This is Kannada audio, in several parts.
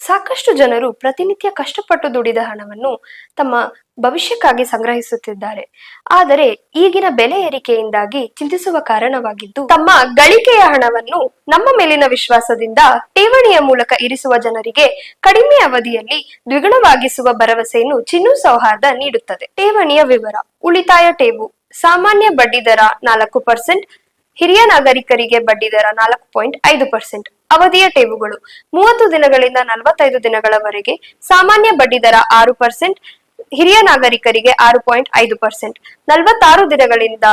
ಸಾಕಷ್ಟು ಜನರು ಪ್ರತಿನಿತ್ಯ ಕಷ್ಟಪಟ್ಟು ದುಡಿದ ಹಣವನ್ನು ತಮ್ಮ ಭವಿಷ್ಯಕ್ಕಾಗಿ ಸಂಗ್ರಹಿಸುತ್ತಿದ್ದಾರೆ. ಆದರೆ ಈಗಿನ ಬೆಲೆ ಏರಿಕೆಯಿಂದಾಗಿ ಚಿಂತಿಸುವ ಕಾರಣವಾಗಿದ್ದು, ತಮ್ಮ ಗಳಿಕೆಯ ಹಣವನ್ನು ನಮ್ಮ ಮೇಲಿನ ವಿಶ್ವಾಸದಿಂದ ಠೇವಣಿಯ ಮೂಲಕ ಇರಿಸುವ ಜನರಿಗೆ ಕಡಿಮೆ ಅವಧಿಯಲ್ಲಿ ದ್ವಿಗುಣವಾಗಿಸುವ ಭರವಸೆಯನ್ನು ಚಿನ್ನು ಸೌಹಾರ್ದ ನೀಡುತ್ತದೆ. ಠೇವಣಿಯ ವಿವರ: ಉಳಿತಾಯ ಠೇವು ಸಾಮಾನ್ಯ ಬಡ್ಡಿ ದರ 4%, ಹಿರಿಯ ನಾಗರಿಕರಿಗೆ ಬಡ್ಡಿ ದರ 4.5%. ಅವಧಿಯ ಠೇವುಗಳು 30 ದಿನಗಳಿಂದ 45 ದಿನಗಳವರೆಗೆ, ಸಾಮಾನ್ಯ ಬಡ್ಡಿ ದರ 6%, ಹಿರಿಯ ನಾಗರಿಕರಿಗೆ 6.5%. 46 ದಿನಗಳಿಂದ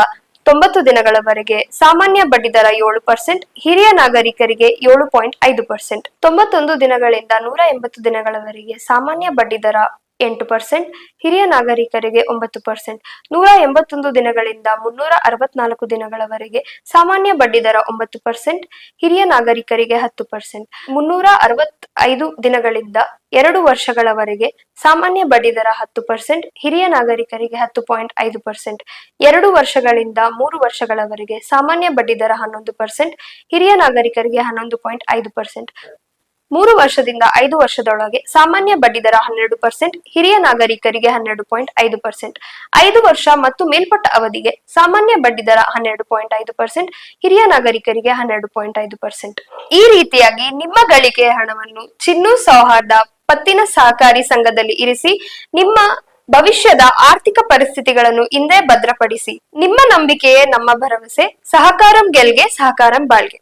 90 ದಿನಗಳವರೆಗೆ, ಸಾಮಾನ್ಯ ಬಡ್ಡಿ ದರ 7%, ಹಿರಿಯ ನಾಗರಿಕರಿಗೆ 7.5%. 91 ದಿನಗಳಿಂದ 180 ದಿನಗಳವರೆಗೆ, ಸಾಮಾನ್ಯ ಬಡ್ಡಿ ದರ 8%, ಹಿರಿಯ ನಾಗರಿಕರಿಗೆ 9%. 181 ದಿನಗಳಿಂದ 364 ದಿನಗಳವರೆಗೆ, ಸಾಮಾನ್ಯ ಬಡ್ಡಿ ದರ 9%, ಹಿರಿಯ ನಾಗರಿಕರಿಗೆ 10%. 365 ದಿನಗಳಿಂದ 2 ವರ್ಷಗಳವರೆಗೆ, ಸಾಮಾನ್ಯ ಬಡ್ಡಿ ದರ 10%, ಹಿರಿಯ ನಾಗರಿಕರಿಗೆ 10.5%. 2 ವರ್ಷಗಳಿಂದ 3 ವರ್ಷಗಳವರೆಗೆ, ಸಾಮಾನ್ಯ ಬಡ್ಡಿ ದರ 11%, ಹಿರಿಯ ನಾಗರಿಕರಿಗೆ 11.5%. 3 ವರ್ಷದಿಂದ 5 ವರ್ಷದೊಳಗೆ, ಸಾಮಾನ್ಯ ಬಡ್ಡಿ ದರ 12%, ಹಿರಿಯ ನಾಗರಿಕರಿಗೆ 12.5%. 5 ವರ್ಷ ಮತ್ತು ಮೇಲ್ಪಟ್ಟ ಅವಧಿಗೆ, ಸಾಮಾನ್ಯ ಬಡ್ಡಿ ದರ 12.5%, ಹಿರಿಯ ನಾಗರಿಕರಿಗೆ 12.5%. ಈ ರೀತಿಯಾಗಿ ನಿಮ್ಮ ಗಳಿಕೆಯ ಹಣವನ್ನು ಚಿನ್ನು ಸೌಹಾರ್ದ ಪತ್ತಿನ ಸಹಕಾರಿ ಸಂಘದಲ್ಲಿ ಇರಿಸಿ ನಿಮ್ಮ ಭವಿಷ್ಯದ ಆರ್ಥಿಕ ಪರಿಸ್ಥಿತಿಗಳನ್ನು ಇಂದೇ ಭದ್ರಪಡಿಸಿ. ನಿಮ್ಮ ನಂಬಿಕೆಯೇ ನಮ್ಮ ಭರವಸೆ. ಸಹಕಾರಂ ಗೆಲ್ಗೆ, ಸಹಕಾರಂ ಬಾಳ್ಗೆ.